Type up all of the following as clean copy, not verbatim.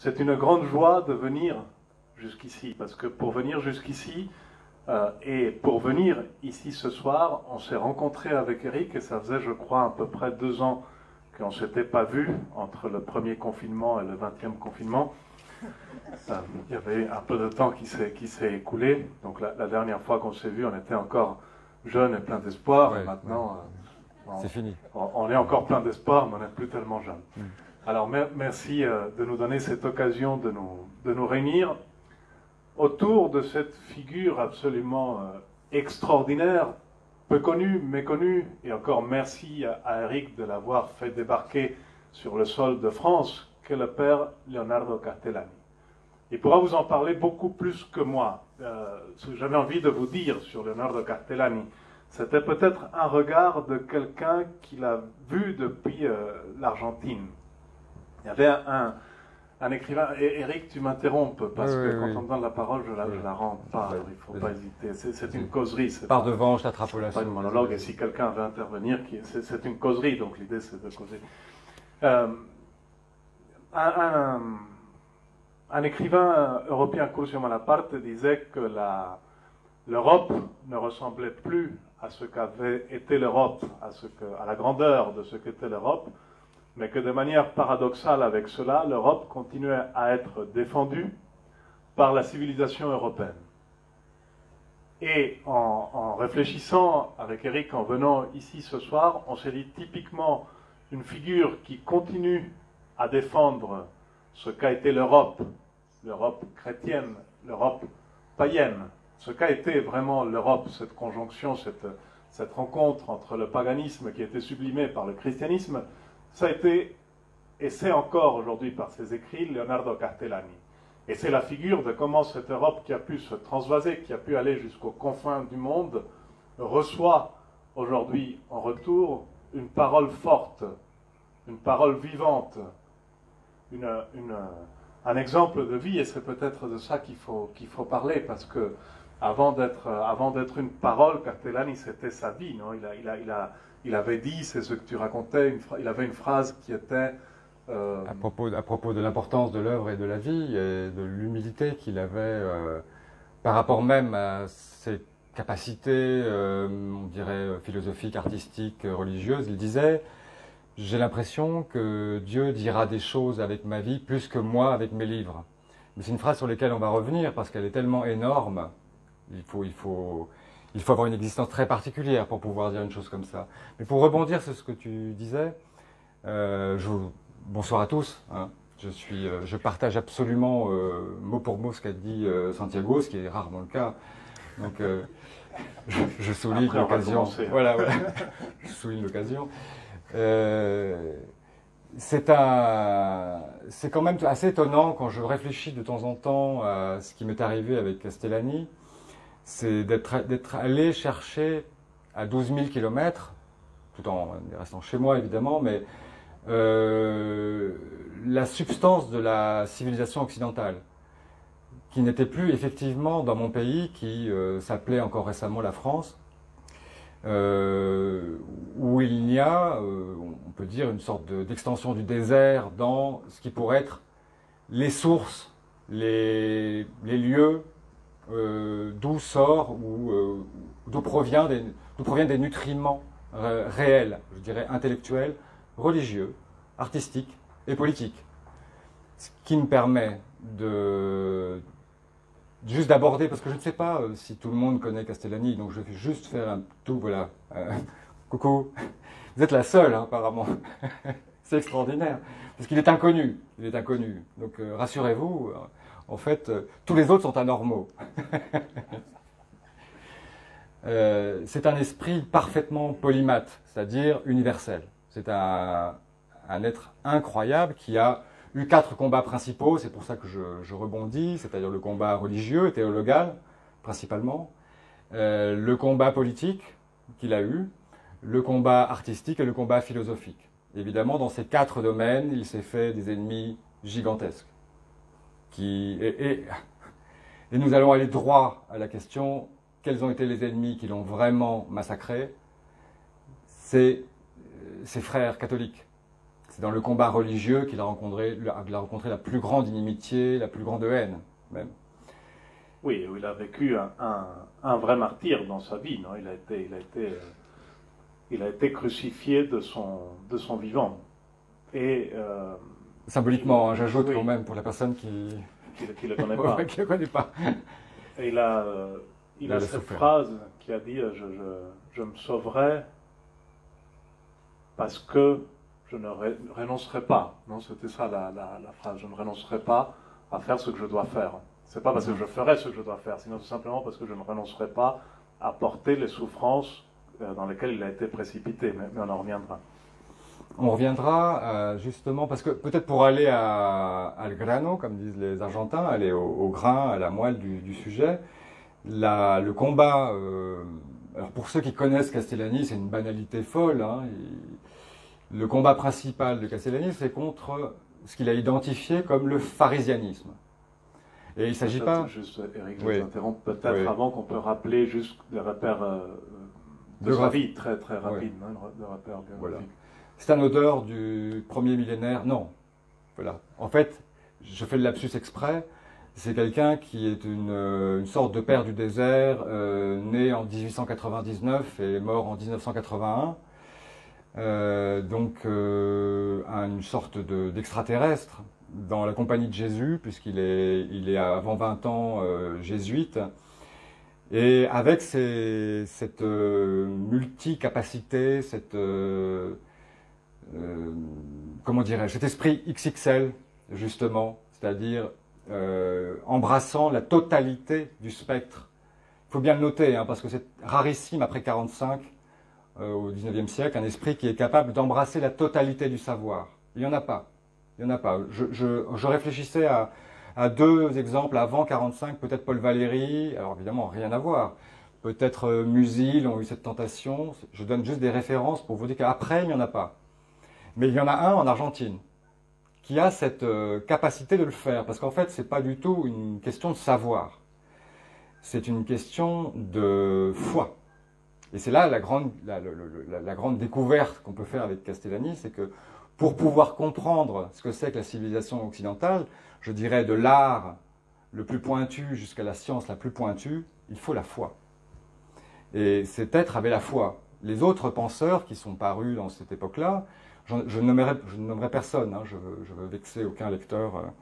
c'est une grande joie de venir jusqu'ici, parce que pour venir jusqu'ici, et pour venir ici ce soir, on s'est rencontré avec Eric, et ça faisait, je crois, à peu près 2 ans qu'on ne s'était pas vu entre le premier confinement et le 20e confinement. Il y avait un peu de temps qui s'est écoulé. Donc la dernière fois qu'on s'est vu, on était encore jeunes et plein d'espoir. Ouais, et maintenant, c'est fini. On est encore plein d'espoir, mais on n'est plus tellement jeunes. Alors merci de nous donner cette occasion de nous réunir autour de cette figure absolument extraordinaire, peu connue, méconnue, et encore merci à Eric de l'avoir fait débarquer sur le sol de France, qu'est le père Leonardo Castellani. Il pourra vous en parler beaucoup plus que moi. Ce que j'avais envie de vous dire sur Leonardo Castellani, c'était peut-être un regard de quelqu'un qui l'a vu depuis l'Argentine. Il y avait un écrivain, et Eric, tu m'interrompes, parce que quand on me donne la parole, je la rends pas, alors il ne faut pas hésiter. C'est une causerie. Par devant, je t'attrape au lasso. Pas une monologue, et si quelqu'un veut intervenir, c'est une causerie, donc l'idée c'est de causer. Un écrivain européen, Curzio Malaparte, disait que l'Europe ne ressemblait plus à ce qu'avait été l'Europe, à la grandeur de ce qu'était l'Europe, mais que de manière paradoxale avec cela, l'Europe continuait à être défendue par la civilisation européenne. Et en réfléchissant avec Eric, en venant ici ce soir, on s'est dit typiquement une figure qui continue à défendre ce qu'a été l'Europe chrétienne, l'Europe païenne, ce qu'a été vraiment l'Europe, cette conjonction, cette rencontre entre le paganisme qui a été sublimé par le christianisme, ça a été, et c'est encore aujourd'hui par ses écrits, Leonardo Castellani. Et c'est la figure de comment cette Europe qui a pu se transvaser, qui a pu aller jusqu'aux confins du monde, reçoit aujourd'hui en retour une parole forte, une parole vivante, un exemple de vie, et c'est peut-être de ça qu'il faut parler, parce que avant d'être une parole, Castellani, c'était sa vie, non? Il avait dit, c'est ce que tu racontais, il avait une phrase qui était... À propos de l'importance de l'œuvre et de la vie, et de l'humilité qu'il avait par rapport même à ses capacités, on dirait, philosophiques, artistiques, religieuses, il disait « J'ai l'impression que Dieu dira des choses avec ma vie plus que moi avec mes livres ». Mais c'est une phrase sur laquelle on va revenir parce qu'elle est tellement énorme, il faut avoir une existence très particulière pour pouvoir dire une chose comme ça. Mais pour rebondir sur ce que tu disais, bonsoir à tous. Hein. Je partage absolument mot pour mot ce qu'a dit Santiago, ce qui est rarement le cas. Donc je souligne l'occasion. Voilà. Je souligne l'occasion. C'est quand même assez étonnant quand je réfléchis de temps en temps à ce qui m'est arrivé avec Castellani, c'est d'être allé chercher à 12 000 km, tout en restant chez moi évidemment, mais la substance de la civilisation occidentale, qui n'était plus effectivement dans mon pays, qui s'appelait encore récemment la France, où il y a, on peut dire, une sorte d'extension du désert dans ce qui pourrait être les sources, les lieux d'où sort ou d'où proviennent des nutriments réels, je dirais intellectuels, religieux, artistiques et politiques. Ce qui me permet juste d'aborder, parce que je ne sais pas si tout le monde connaît Castellani, donc je vais juste faire un tout, voilà. Coucou, vous êtes la seule, hein, apparemment. C'est extraordinaire, parce qu'il est inconnu. Il est inconnu. Donc rassurez-vous, en fait, tous les autres sont anormaux. C'est un esprit parfaitement polymathe, c'est-à-dire universel. C'est un être incroyable qui a eu 4 combats principaux, c'est pour ça que je rebondis, c'est-à-dire le combat religieux, théologal, principalement, le combat politique qu'il a eu, le combat artistique et le combat philosophique. Évidemment, dans ces 4 domaines, il s'est fait des ennemis gigantesques. Et nous allons aller droit à la question, quels ont été les ennemis qui l'ont vraiment massacré? C'est ses frères catholiques, C'est dans le combat religieux qu'il a rencontré la plus grande inimitié, la plus grande haine, même. Oui, il a vécu un vrai martyr dans sa vie, non? Il a été crucifié de son vivant. Et, symboliquement, hein, j'ajoute oui, quand même pour la personne qui ne le connaît pas. qui le connaît pas. Et il a cette phrase qui a dit je me sauverai parce que je ne renoncerai pas. Non, c'était ça la phrase. Je ne renoncerai pas à faire ce que je dois faire. C'est pas parce que je ferai ce que je dois faire, sinon tout simplement parce que je ne renoncerai pas à porter les souffrances dans lesquelles il a été précipité. Mais on en reviendra. On reviendra justement, parce que peut-être pour aller al grano, comme disent les Argentins, aller au grain, à la moelle du sujet, le combat, alors pour ceux qui connaissent Castellani, c'est une banalité folle, hein, le combat principal de Castellani, c'est contre ce qu'il a identifié comme le pharisianisme. Et il ne s'agit pas... Juste, Eric, je t'interromps peut-être avant qu'on peut rappeler juste des repères de sa vie, très très rapide, hein, de repères biographiques. Voilà. C'est un auteur du premier millénaire. Non. Voilà. En fait, je fais le lapsus exprès. C'est quelqu'un qui est une sorte de père du désert, né en 1899 et mort en 1981. Donc, une sorte d'extraterrestre dans la compagnie de Jésus, puisqu'il est avant 20 ans jésuite. Et avec cette multicapacité, comment dirais-je, cet esprit XXL, justement, c'est-à-dire embrassant la totalité du spectre. Il faut bien le noter, hein, parce que c'est rarissime après 45, au XIXe siècle, un esprit qui est capable d'embrasser la totalité du savoir. Il n'y en a pas. Il n'y en a pas. Je réfléchissais à deux exemples avant 45, peut-être Paul Valéry, alors évidemment rien à voir. Peut-être Musil ont eu cette tentation. Je donne juste des références pour vous dire qu'après, il n'y en a pas. Mais il y en a un en Argentine qui a cette capacité de le faire, parce qu'en fait, ce n'est pas du tout une question de savoir. C'est une question de foi. Et c'est là la grande découverte qu'on peut faire avec Castellani, c'est que pour pouvoir comprendre ce que c'est que la civilisation occidentale, je dirais de l'art le plus pointu jusqu'à la science la plus pointue, il faut la foi. Et cet être avait la foi. Les autres penseurs qui sont parus dans cette époque-là, je ne nommerai personne, hein, je veux vexer aucun lecteur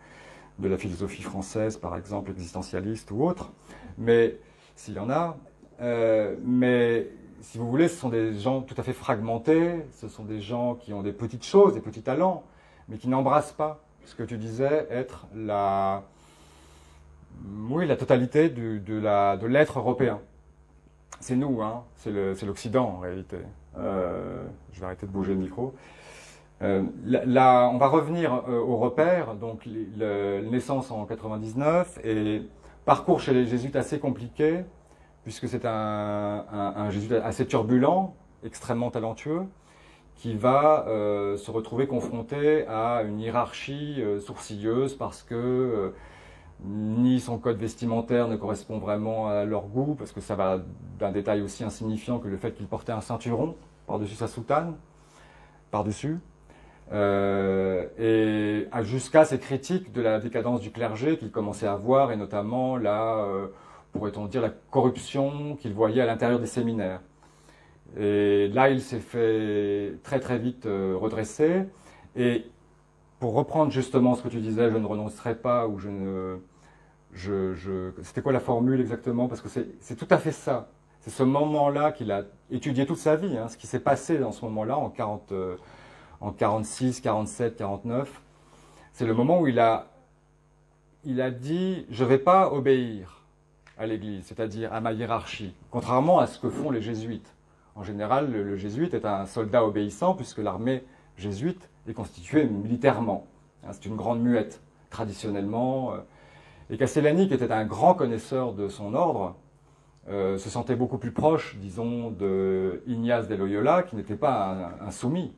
de la philosophie française, par exemple, existentialiste ou autre, mais s'il y en a, mais si vous voulez, ce sont des gens tout à fait fragmentés, ce sont des gens qui ont des petites choses, des petits talents, mais qui n'embrassent pas ce que tu disais être la totalité de l'être européen. C'est nous, hein, c'est l'Occident en réalité. Je vais arrêter de bouger le micro. On va revenir aux repères, donc naissance en 99 et parcours chez les jésuites assez compliqué, puisque c'est un jésuite assez turbulent, extrêmement talentueux, qui va se retrouver confronté à une hiérarchie sourcilleuse parce que ni son code vestimentaire ne correspond vraiment à leur goût, parce que ça va d'un détail aussi insignifiant que le fait qu'il portait un ceinturon par-dessus sa soutane, par-dessus. Et jusqu'à ces critiques de la décadence du clergé qu'il commençait à voir, et notamment pourrait-on dire, la corruption qu'il voyait à l'intérieur des séminaires. Et là, il s'est fait très très vite redresser. Et pour reprendre justement ce que tu disais, je ne renoncerai pas, ou c'était quoi la formule exactement? Parce que c'est tout à fait ça. C'est ce moment-là qu'il a étudié toute sa vie, hein, ce qui s'est passé dans ce moment-là en 46, 47, 49. C'est le moment où il a dit « je ne vais pas obéir à l'Église, c'est-à-dire à ma hiérarchie », contrairement à ce que font les jésuites. En général, le jésuite est un soldat obéissant puisque l'armée jésuite est constituée militairement. C'est une grande muette, traditionnellement. Et Castellani, qui était un grand connaisseur de son ordre, se sentait beaucoup plus proche, disons, de Ignace de Loyola, qui n'était pas un soumis,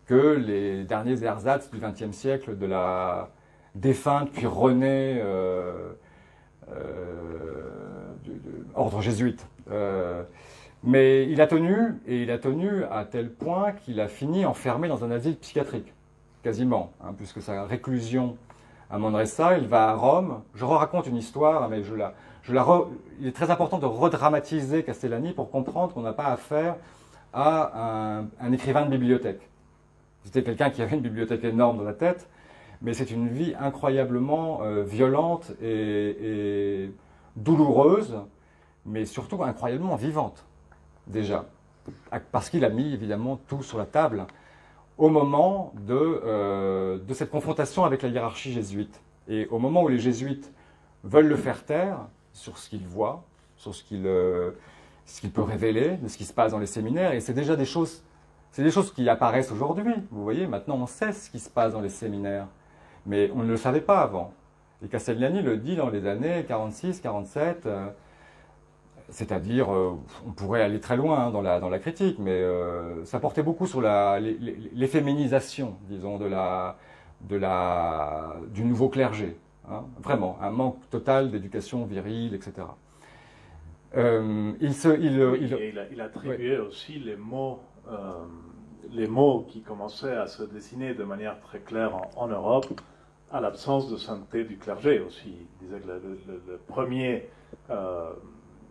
que les derniers ersatz du XXe siècle de la défunte puis renée ordre jésuite. Mais il a tenu à tel point qu'il a fini enfermé dans un asile psychiatrique. quasiment, hein, puisque sa réclusion à Manresa, il va à Rome. Je raconte une histoire, mais il est très important de redramatiser Castellani pour comprendre qu'on n'a pas affaire à un écrivain de bibliothèque. C'était quelqu'un qui avait une bibliothèque énorme dans la tête, mais c'est une vie incroyablement violente et douloureuse, mais surtout incroyablement vivante, déjà. Parce qu'il a mis évidemment tout sur la table au moment de cette confrontation avec la hiérarchie jésuite. Et au moment où les jésuites veulent le faire taire sur ce qu'il voit, sur ce qu'il peut révéler, de ce qui se passe dans les séminaires, et c'est déjà des choses qui apparaissent aujourd'hui. Vous voyez, maintenant on sait ce qui se passe dans les séminaires, mais on ne le savait pas avant. Et Castellani le dit dans les années 46, 47, c'est-à-dire, on pourrait aller très loin hein, dans la critique, mais ça portait beaucoup sur l'efféminisation, disons, du nouveau clergé. Hein, vraiment, un manque total d'éducation virile, etc. Il attribuait aussi les mots qui commençaient à se dessiner de manière très claire en Europe à l'absence de sainteté du clergé aussi. Il disait que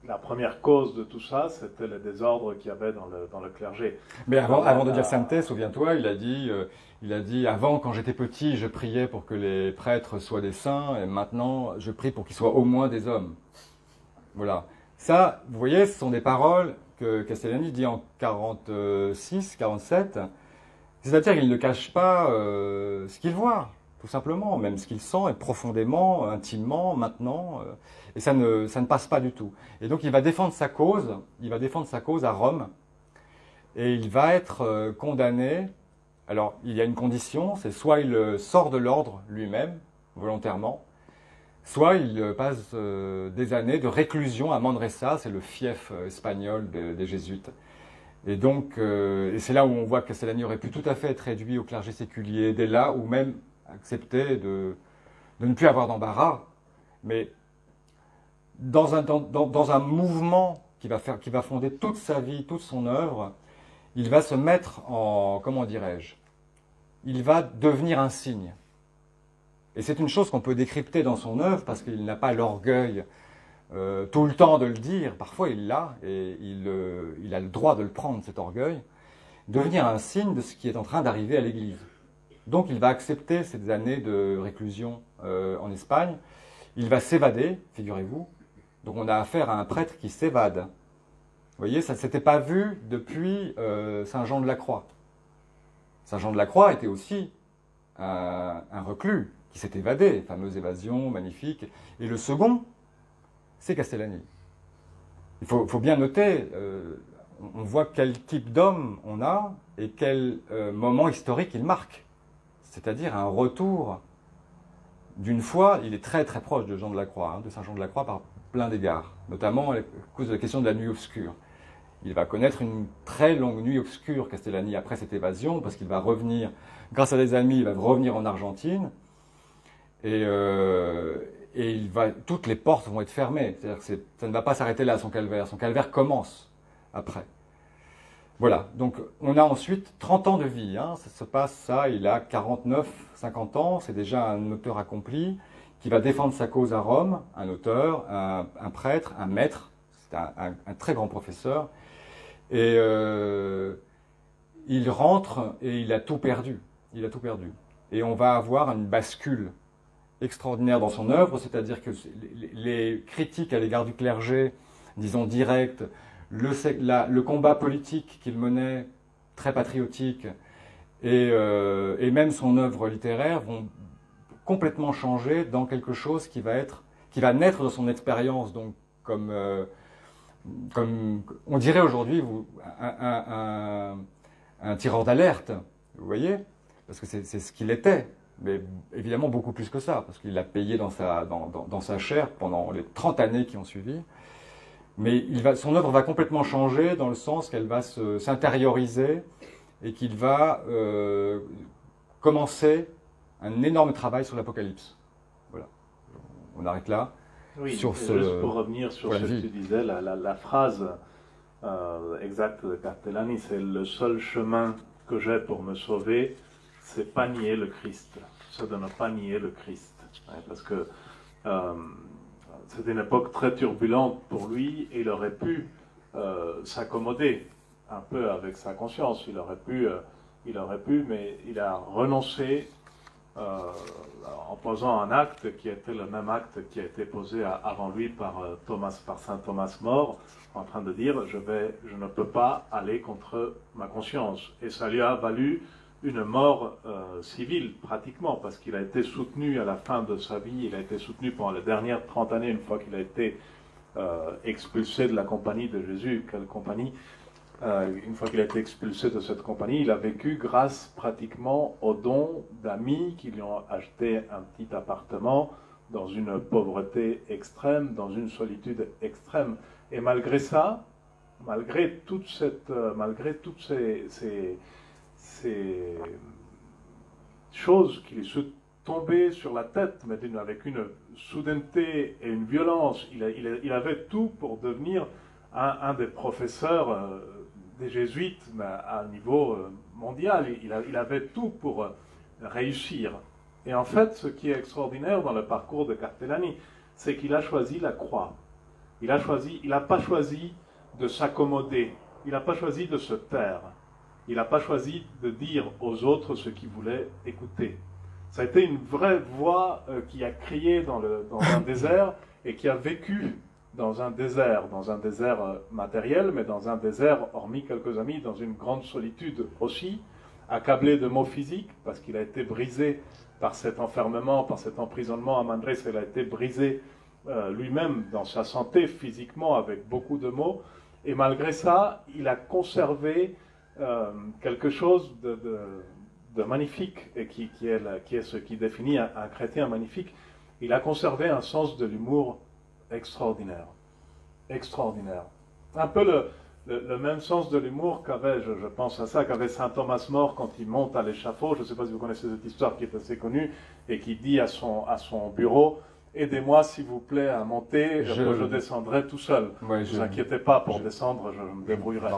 la première cause de tout ça, c'était le désordre qu'il y avait dans le clergé. Mais avant de dire sainteté, souviens-toi, il a dit avant, quand j'étais petit, je priais pour que les prêtres soient des saints, et maintenant, je prie pour qu'ils soient au moins des hommes. Voilà. Ça, vous voyez, ce sont des paroles que Castellani dit en 46, 47. C'est-à-dire qu'il ne cache pas ce qu'il voit, tout simplement, même ce qu'il sent, et profondément, intimement, maintenant. Et ça ne passe pas du tout. Et donc il va défendre sa cause à Rome, et il va être condamné. Alors il y a une condition, c'est soit il sort de l'ordre lui-même, volontairement, soit il passe des années de réclusion à Manresa, c'est le fief espagnol des jésuites. Et donc, et c'est là où on voit que Castellani aurait pu tout à fait être réduit au clergé séculier, dès là, ou même accepter de ne plus avoir d'embarras, mais dans un mouvement qui va fonder toute sa vie, toute son œuvre, il va se mettre en, comment dirais-je, il va devenir un signe. Et c'est une chose qu'on peut décrypter dans son œuvre parce qu'il n'a pas l'orgueil tout le temps de le dire. Parfois il l'a et il a le droit de le prendre, cet orgueil. Devenir un signe de ce qui est en train d'arriver à l'Église. Donc il va accepter ces années de réclusion en Espagne. Il va s'évader, figurez-vous. Donc on a affaire à un prêtre qui s'évade. Vous voyez, ça ne s'était pas vu depuis Saint Jean de la Croix. Saint Jean de la Croix était aussi un reclus qui s'est évadé, fameuse évasion magnifique. Et le second, c'est Castellani. Il faut bien noter, on voit quel type d'homme on a et quel moment historique il marque. C'est-à-dire un retour d'une foi, il est très très proche de Jean de la Croix, hein, de Saint Jean de la Croix par plein d'égards, notamment à cause de la question de la nuit obscure. Il va connaître une très longue nuit obscure, Castellani, après cette évasion, parce qu'il va revenir, grâce à des amis, il va revenir en Argentine, et toutes les portes vont être fermées. C'est-à-dire que ça ne va pas s'arrêter là, son calvaire commence après. Voilà, donc on a ensuite 30 ans de vie, hein. Ça se passe, ça, il a 49, 50 ans, c'est déjà un auteur accompli, qui va défendre sa cause à Rome, un auteur, un prêtre, un maître, c'est un très grand professeur, et il rentre et il a tout perdu, Et on va avoir une bascule extraordinaire dans son œuvre, c'est-à-dire que les critiques à l'égard du clergé, disons directes, le combat politique qu'il menait, très patriotique, et même son œuvre littéraire vont complètement changer dans quelque chose qui va naître de son expérience, donc comme on dirait aujourd'hui un tireur d'alerte, vous voyez, parce que c'est ce qu'il était, mais évidemment beaucoup plus que ça, parce qu'il l'a payé dans sa chair pendant les 30 années qui ont suivi. Mais son œuvre va complètement changer dans le sens qu'elle va s'intérioriser et qu'il va commencer un énorme travail sur l'Apocalypse. Voilà. On arrête là. Oui, juste pour revenir sur ce que tu disais, la phrase exacte de Castellani, c'est « le seul chemin que j'ai pour me sauver, c'est pas nier le Christ, c'est de ne pas nier le Christ. Parce que c'était une époque très turbulente pour lui et il aurait pu s'accommoder un peu avec sa conscience. Il aurait pu, mais il a renoncé en posant un acte qui était le même acte qui a été posé avant lui par saint Thomas More, en train de dire je ne peux pas aller contre ma conscience. Et ça lui a valu une mort civile pratiquement, parce qu'il a été soutenu à la fin de sa vie, il a été soutenu pendant les dernières 30 années, une fois qu'il a été expulsé de la compagnie de Jésus. Quelle compagnie? Une fois qu'il a été expulsé de cette compagnie, il a vécu grâce pratiquement aux dons d'amis qui lui ont acheté un petit appartement dans une pauvreté extrême, dans une solitude extrême. Et malgré ça, malgré toutes ces choses qui lui sont tombées sur la tête, mais avec une soudaineté et une violence, il avait tout pour devenir un des professeurs des jésuites à un niveau mondial. Il avait tout pour réussir. Et en fait, ce qui est extraordinaire dans le parcours de Carpellani, c'est qu'il a choisi la croix. Il n'a pas choisi de s'accommoder, il n'a pas choisi de se taire, il n'a pas choisi de dire aux autres ce qu'il voulait écouter. Ça a été une vraie voix qui a crié dans un désert et qui a vécu dans un désert matériel, mais dans un désert, hormis quelques amis, dans une grande solitude aussi, accablé de maux physiques, parce qu'il a été brisé par cet enfermement, par cet emprisonnement à Mandrés, il a été brisé lui-même dans sa santé physiquement avec beaucoup de maux, et malgré ça, il a conservé quelque chose de magnifique, et qui est ce qui définit un chrétien magnifique. Il a conservé un sens de l'humour extraordinaire. Extraordinaire. Un peu le même sens de l'humour qu'avait, je pense à ça, qu'avait saint Thomas More quand il monte à l'échafaud. Je ne sais pas si vous connaissez cette histoire qui est assez connue, et qui dit à son bureau: aidez-moi s'il vous plaît à monter, je descendrai tout seul. Ouais, ne vous inquiétez pas, pour descendre, je me débrouillerai.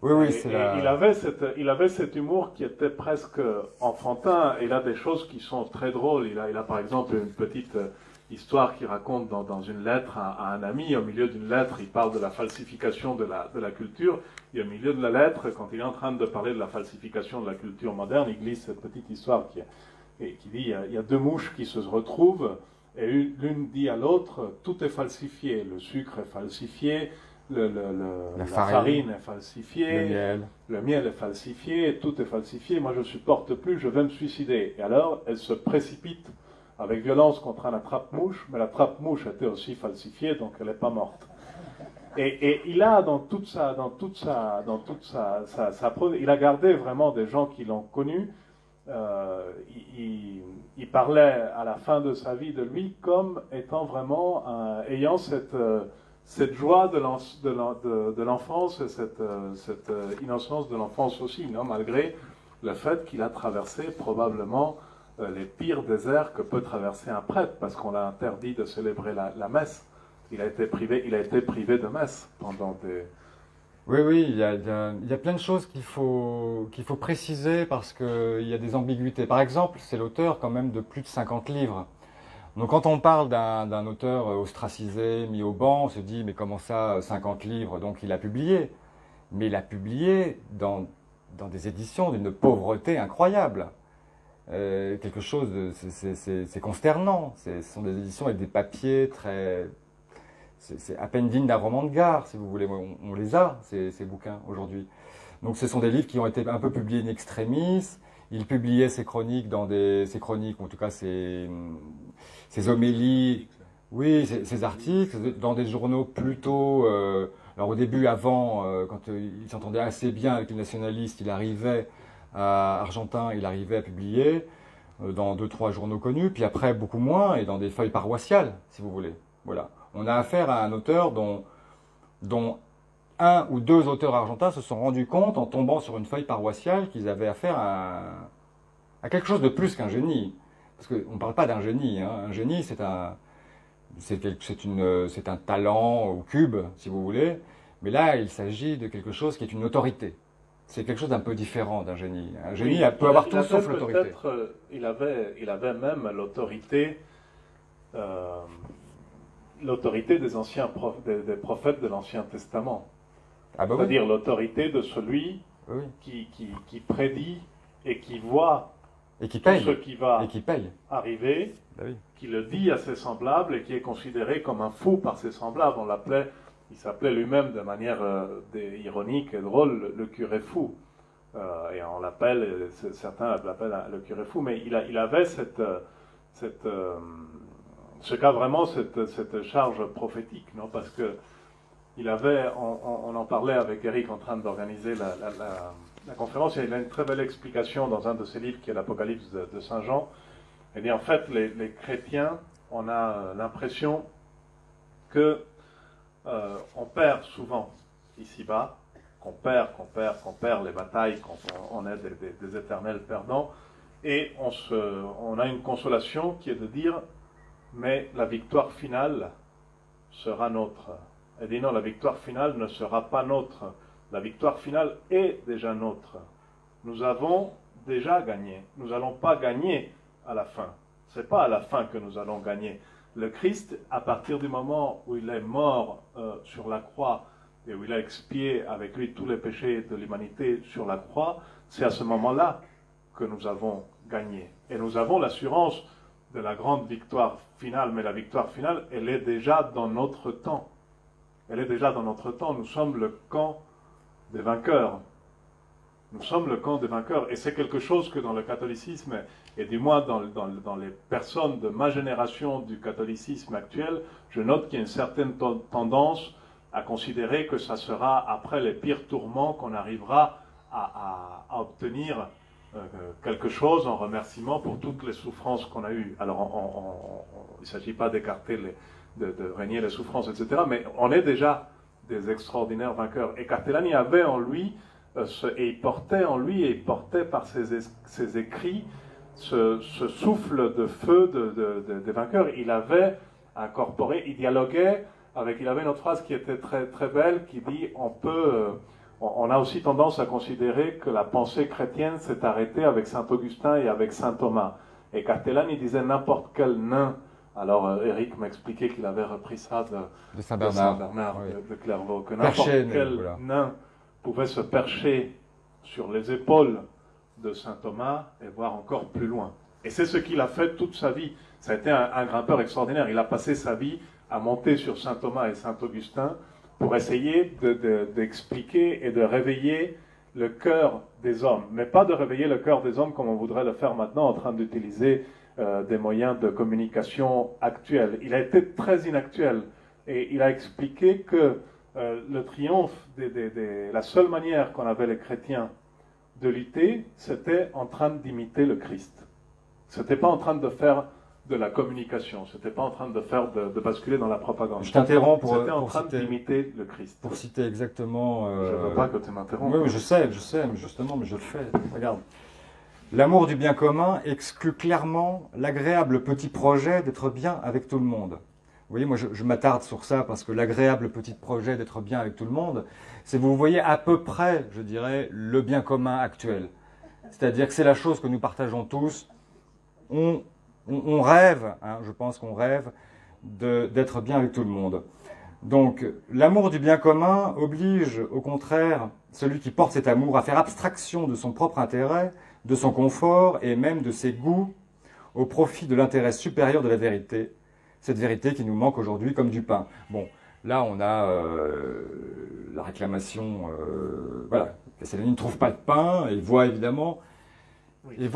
Oui, il avait cet humour qui était presque enfantin. Il a des choses qui sont très drôles. Il a par exemple une petite histoire qu'il raconte dans une lettre à un ami. Au milieu d'une lettre, il parle de la falsification de la culture. Et au milieu de la lettre, quand il est en train de parler de la falsification de la culture moderne, il glisse cette petite histoire qui dit il y a deux mouches qui se retrouvent, et l'une dit à l'autre: tout est falsifié, le sucre est falsifié, la farine est falsifiée, le miel est falsifié, tout est falsifié, moi je ne supporte plus, je vais me suicider. Et alors elle se précipite avec violence contre un attrape-mouche, mais l'attrape-mouche était aussi falsifiée, donc elle n'est pas morte. Et il a dans toute sa prose, il a gardé vraiment des gens qui l'ont connu. Il parlait à la fin de sa vie de lui comme étant vraiment ayant cette joie de l'enfance et cette innocence de l'enfance aussi, non, malgré le fait qu'il a traversé probablement les pires déserts que peut traverser un prêtre, parce qu'on l'a interdit de célébrer la messe. Il a été privé de messe pendant des... Oui, il y a plein de choses qu'il faut préciser, parce qu'il y a des ambiguïtés. Par exemple, c'est l'auteur quand même de plus de 50 livres. Donc quand on parle d'un auteur ostracisé, mis au banc, on se dit mais comment ça, 50 livres? Donc il a publié. Mais il a publié dans des éditions d'une pauvreté incroyable. Quelque chose c'est consternant. Ce sont des éditions avec des papiers très... C'est à peine digne d'un roman de gare, si vous voulez. On les a, ces bouquins, aujourd'hui. Donc ce sont des livres qui ont été un peu publiés in extremis. Il publiait ses chroniques en tout cas ses homélies, oui, ses articles, dans des journaux plutôt... alors au début, quand il s'entendait assez bien avec les nationalistes, il arrivait à Argentin, il arrivait à publier dans 2-3 journaux connus, puis après beaucoup moins, et dans des feuilles paroissiales, si vous voulez. Voilà. On a affaire à un auteur dont un ou deux auteurs argentins se sont rendus compte, en tombant sur une feuille paroissiale, qu'ils avaient affaire à quelque chose de plus qu'un génie. Parce qu'on ne parle pas d'un génie. Hein. Un génie, c'est un talent au cube, si vous voulez. Mais là, il s'agit de quelque chose qui est une autorité. c'est quelque chose d'un peu différent d'un génie. Un génie peut avoir tout sauf l'autorité. Il avait même l'autorité des anciens des prophètes de l'Ancien Testament. Ah bah C'est-à-dire l'autorité de celui qui prédit et qui voit et qui paye. tout ce qui va arriver, qui le dit à ses semblables et qui est considéré comme un fou par ses semblables. Il s'appelait lui-même de manière ironique et drôle le curé fou. Et on l'appelle, certains l'appellent le curé fou, mais il avait cette charge prophétique, non? Parce que on en parlait avec Eric en train d'organiser la conférence, il a une très belle explication dans un de ses livres qui est l'Apocalypse de Saint Jean. Il dit en fait, les chrétiens, on a l'impression que on perd souvent ici-bas, qu'on perd les batailles, qu'on est des éternels perdants, et on a une consolation qui est de dire, mais la victoire finale sera nôtre. Elle dit non, la victoire finale ne sera pas nôtre. La victoire finale est déjà nôtre. Nous avons déjà gagné. Nous n'allons pas gagner à la fin. Ce n'est pas à la fin que nous allons gagner. Le Christ, à partir du moment où il est mort sur la croix et où il a expié avec lui tous les péchés de l'humanité sur la croix, c'est à ce moment-là que nous avons gagné. Et nous avons l'assurance de la grande victoire finale. Mais la victoire finale, elle est déjà dans notre temps. Elle est déjà dans notre temps. Nous sommes le camp des vainqueurs. Nous sommes le camp des vainqueurs. Et c'est quelque chose que dans le catholicisme, et du moins dans les personnes de ma génération du catholicisme actuel, je note qu'il y a une certaine tendance à considérer que ça sera après les pires tourments qu'on arrivera à obtenir quelque chose en remerciement pour toutes les souffrances qu'on a eues. Alors il ne s'agit pas d'écarter de régner les souffrances, etc. Mais on est déjà des extraordinaires vainqueurs. Et Cartellani avait en lui, et il portait en lui, et il portait par ses écrits, ce souffle de feu des vainqueurs. Il avait incorporé, il dialoguait avec, il avait une autre phrase qui était très, très belle, qui dit, on a aussi tendance à considérer que la pensée chrétienne s'est arrêtée avec saint Augustin et avec saint Thomas. Et Cartellani disait n'importe quel nain. Alors Eric m'expliquait qu'il avait repris ça de Saint Bernard, de Clairvaux, que n'importe quel nain pouvait se percher sur les épaules de saint Thomas et voir encore plus loin. Et c'est ce qu'il a fait toute sa vie. Ça a été un grimpeur extraordinaire. Il a passé sa vie à monter sur saint Thomas et saint Augustin pour essayer d'expliquer et de réveiller le cœur des hommes. Mais pas de réveiller le cœur des hommes comme on voudrait le faire maintenant en train d'utiliser des moyens de communication actuels. Il a été très inactuel et il a expliqué que le triomphe, la seule manière qu'on avait les chrétiens de lutter, c'était en train d'imiter le Christ. C'était pas en train de faire de la communication, c'était pas en train de basculer dans la propagande. Je t'interromps c'était en train d'imiter le Christ. Pour citer exactement... Je veux pas que tu m'interrompes. Oui, je sais, mais justement, mais je le fais. Regarde. L'amour du bien commun exclut clairement l'agréable petit projet d'être bien avec tout le monde. Vous voyez, moi je m'attarde sur ça parce que l'agréable petit projet d'être bien avec tout le monde, c'est, vous voyez, à peu près, je dirais, le bien commun actuel. C'est-à-dire que c'est la chose que nous partageons tous. On rêve, hein, je pense qu'on rêve d'être bien avec tout le monde. Donc, l'amour du bien commun oblige, au contraire, celui qui porte cet amour à faire abstraction de son propre intérêt, de son confort et même de ses goûts au profit de l'intérêt supérieur de la vérité, cette vérité qui nous manque aujourd'hui comme du pain. Bon, là on a la réclamation, voilà, Céline ne trouve pas de pain et voit évidemment... Oui.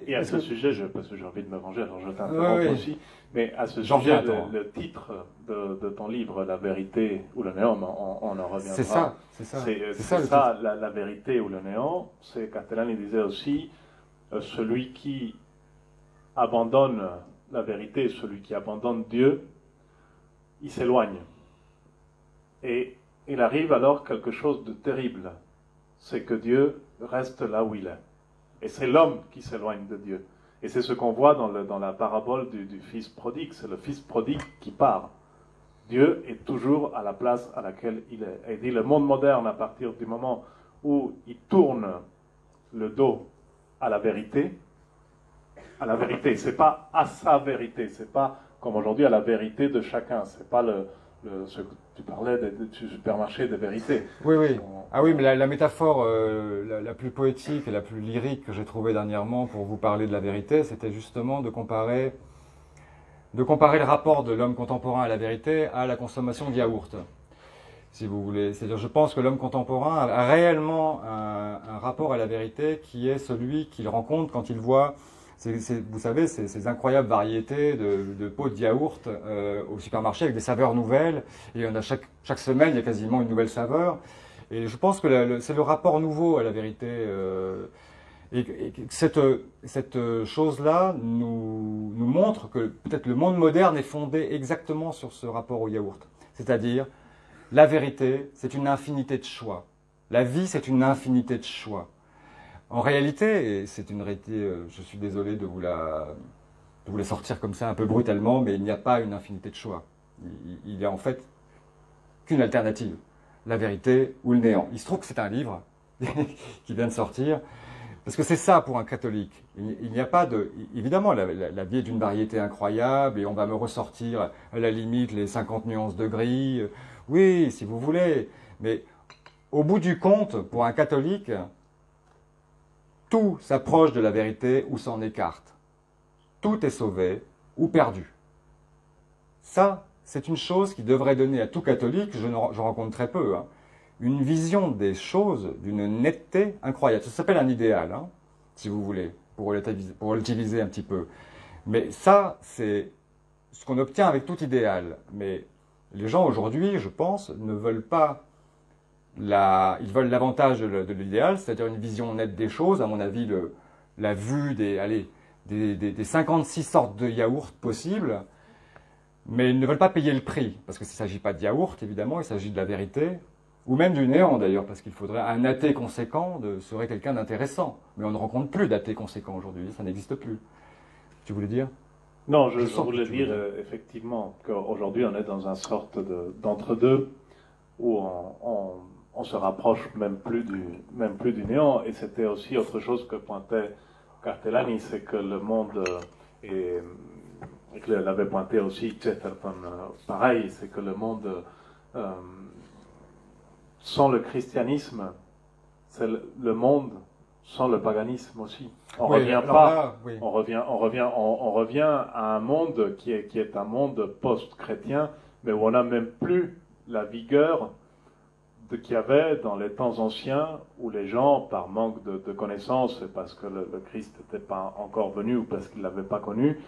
Et à ce sujet, parce que j'ai envie de me venger, alors je t'interromps aussi, mais à ce sujet, le titre de ton livre, La vérité ou le néant, on en reviendra. C'est ça. La vérité ou le néant. C'est, Cartellani disait aussi, celui qui abandonne la vérité, celui qui abandonne Dieu, il s'éloigne. Et il arrive alors quelque chose de terrible, c'est que Dieu reste là où il est. Et c'est l'homme qui s'éloigne de Dieu. Et c'est ce qu'on voit dans la parabole du fils prodigue. C'est le fils prodigue qui part. Dieu est toujours à la place à laquelle il est. Et il dit, le monde moderne, à partir du moment où il tourne le dos à la vérité. À la vérité, c'est pas à sa vérité, c'est pas comme aujourd'hui à la vérité de chacun, c'est pas ce que tu parlais du supermarché de vérité. Oui, oui. Ah oui, mais la métaphore la plus poétique et la plus lyrique que j'ai trouvée dernièrement pour vous parler de la vérité, c'était justement de comparer le rapport de l'homme contemporain à la vérité à la consommation de yaourt, si vous voulez. C'est-à-dire, je pense que l'homme contemporain a réellement un rapport à la vérité qui est celui qu'il rencontre quand il voit, vous savez, ces incroyables variétés de pots de yaourt au supermarché avec des saveurs nouvelles. Et chaque semaine, il y a quasiment une nouvelle saveur. Et je pense que c'est le rapport nouveau à la vérité. Et cette chose-là nous montre que peut-être le monde moderne est fondé exactement sur ce rapport au yaourt. C'est-à-dire, la vérité, c'est une infinité de choix. La vie, c'est une infinité de choix. En réalité, et c'est une réalité, je suis désolé de vous la sortir comme ça un peu brutalement, mais il n'y a pas une infinité de choix. Il n'y a en fait qu'une alternative, la vérité ou le néant. Il se trouve que c'est un livre qui vient de sortir, parce que c'est ça pour un catholique. Il n'y a pas de... Évidemment, la vie est d'une variété incroyable, et on va me ressortir à la limite les 50 nuances de gris. Oui, si vous voulez, mais au bout du compte, pour un catholique, tout s'approche de la vérité ou s'en écarte. Tout est sauvé ou perdu. Ça, c'est une chose qui devrait donner à tout catholique, je rencontre très peu, hein, une vision des choses d'une netteté incroyable. Ça s'appelle un idéal, hein, si vous voulez, pour l'utiliser un petit peu. Mais ça, c'est ce qu'on obtient avec tout idéal. Mais les gens aujourd'hui, je pense, ne veulent pas ils veulent l'avantage de l'idéal, c'est-à-dire une vision nette des choses. À mon avis, la vue des 56 sortes de yaourts possibles, mais ils ne veulent pas payer le prix, parce qu'il ne s'agit pas de yaourt, évidemment, il s'agit de la vérité, ou même du néant d'ailleurs, parce qu'il faudrait un athée conséquent serait quelqu'un d'intéressant. Mais on ne rencontre plus d'athées conséquents aujourd'hui, ça n'existe plus. Tu voulais dire ? Non, je voulais dire effectivement qu'aujourd'hui on est dans une sorte d'entre-deux où on se rapproche même plus du néant. Et c'était aussi autre chose que pointait Castellani, c'est que le monde, et que l'avait pointé aussi Chesterton, pareil, c'est que le monde, sans le christianisme, c'est le monde sans le paganisme aussi. On revient à un monde qui est un monde post-chrétien, mais où on n'a même plus la vigueur qu'il y avait dans les temps anciens, où les gens, par manque de connaissances, parce que le Christ n'était pas encore venu ou parce qu'ils ne l'avaient pas connu,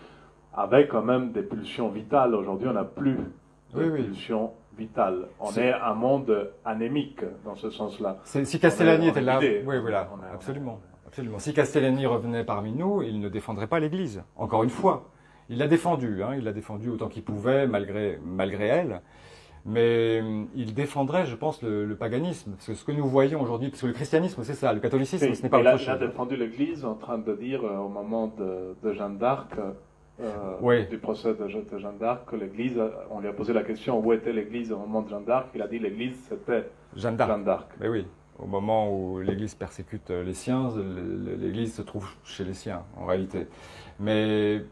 avaient quand même des pulsions vitales. Aujourd'hui, on n'a plus de pulsions vitales. On est un monde anémique dans ce sens-là. Si Castellani était là, oui, voilà, absolument. Si Castellani revenait parmi nous, il ne défendrait pas l'Église. Encore une fois, il l'a défendu, hein, il l'a défendu autant qu'il pouvait, malgré elle. Mais il défendrait, je pense, le paganisme. Parce que ce que nous voyons aujourd'hui, parce que le christianisme, c'est ça, le catholicisme, ce n'est pas autre chose. Il a défendu l'Église en train de dire, au moment de Jeanne d'Arc, du procès de Jeanne d'Arc, que l'Église, on lui a posé la question où était l'Église au moment de Jeanne d'Arc, il a dit l'Église c'était Jeanne d'Arc. Mais oui, au moment où l'Église persécute les siens, l'Église se trouve chez les siens, en réalité. Mais...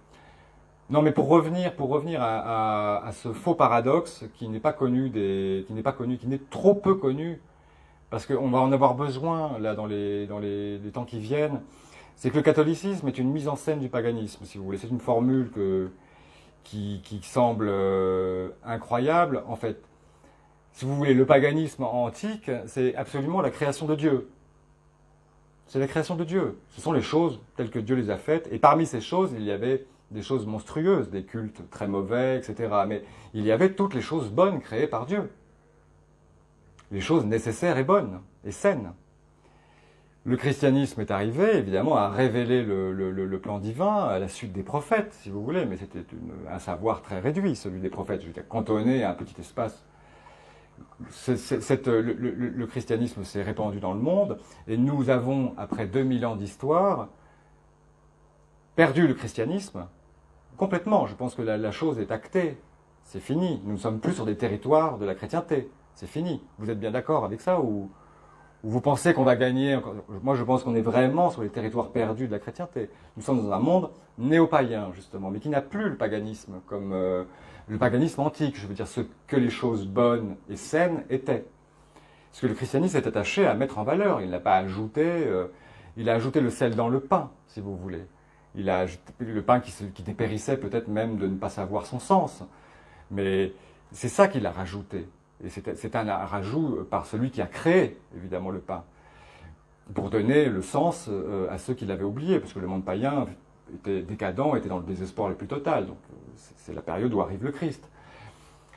Non, mais pour revenir à ce faux paradoxe qui n'est trop peu connu, parce qu'on va en avoir besoin là dans les temps qui viennent, c'est que le catholicisme est une mise en scène du paganisme, si vous voulez. C'est une formule qui semble incroyable. En fait, si vous voulez, le paganisme antique, c'est absolument la création de Dieu. C'est la création de Dieu. Ce sont les choses telles que Dieu les a faites, et parmi ces choses, il y avait des choses monstrueuses, des cultes très mauvais, etc. Mais il y avait toutes les choses bonnes créées par Dieu. Les choses nécessaires et bonnes, et saines. Le christianisme est arrivé, évidemment, à révéler le plan divin à la suite des prophètes, si vous voulez, mais c'était un savoir très réduit, celui des prophètes. Je veux dire, cantonné à un petit espace. Le christianisme s'est répandu dans le monde, et nous avons, après 2000 ans d'histoire, perdu le christianisme complètement. Je pense que la chose est actée. C'est fini. Nous ne sommes plus sur des territoires de la chrétienté. C'est fini. Vous êtes bien d'accord avec ça ou Vous pensez qu'on va gagner, moi je pense qu'on est vraiment sur les territoires perdus de la chrétienté. Nous sommes dans un monde néo-païen, justement, mais qui n'a plus le paganisme comme le paganisme antique, je veux dire ce que les choses bonnes et saines étaient. Parce que le christianisme est attaché à mettre en valeur, il n'a pas ajouté, il a ajouté le sel dans le pain, si vous voulez. Il a ajouté le pain qui dépérissait peut-être même de ne pas savoir son sens. Mais c'est ça qu'il a rajouté. Et c'est un rajout par celui qui a créé, évidemment, le pain, pour donner le sens à ceux qui l'avaient oublié, parce que le monde païen était décadent, était dans le désespoir le plus total. Donc c'est la période où arrive le Christ.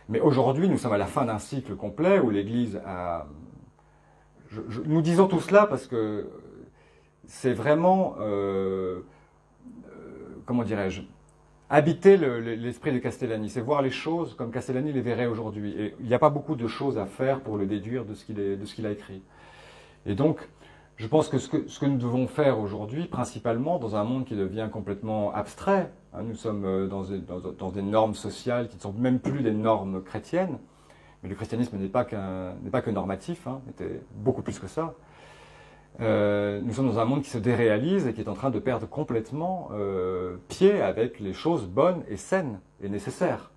Mais aujourd'hui, nous sommes à la fin d'un cycle complet où l'Église a... nous disons tout cela parce que c'est vraiment, comment dirais-je, habiter l'esprit de Castellani, c'est voir les choses comme Castellani les verrait aujourd'hui. Et il n'y a pas beaucoup de choses à faire pour le déduire de ce qu'il a écrit. Et donc, je pense que ce que nous devons faire aujourd'hui, principalement dans un monde qui devient complètement abstrait, hein, nous sommes dans des normes sociales qui ne sont même plus des normes chrétiennes, mais le christianisme n'est pas que normatif, hein, c'était beaucoup plus que ça. Nous sommes dans un monde qui se déréalise et qui est en train de perdre complètement pied avec les choses bonnes et saines et nécessaires.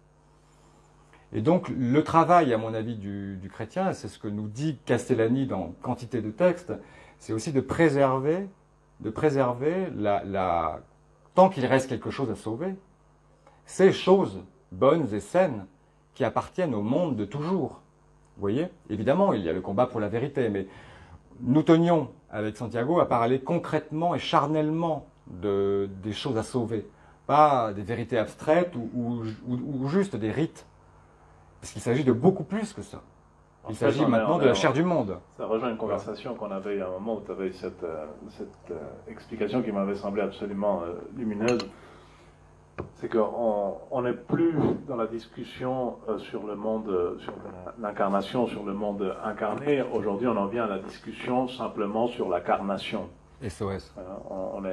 Et donc le travail, à mon avis, du chrétien, c'est ce que nous dit Castellani dans quantité de textes, c'est aussi de préserver tant qu'il reste quelque chose à sauver, ces choses bonnes et saines qui appartiennent au monde de toujours. Vous voyez ? Évidemment, il y a le combat pour la vérité, mais nous tenions, avec Santiago, à parler concrètement et charnellement des choses à sauver, pas des vérités abstraites ou juste des rites. Parce qu'il s'agit de beaucoup plus que ça. Il s'agit maintenant de la chair du monde. Ça rejoint une conversation qu'on avait à un moment où tu avais cette explication qui m'avait semblé absolument lumineuse. C'est qu'on n'est plus dans la discussion sur le monde, sur l'incarnation, sur le monde incarné. Aujourd'hui, on en vient à la discussion simplement sur la carnation. SOS. On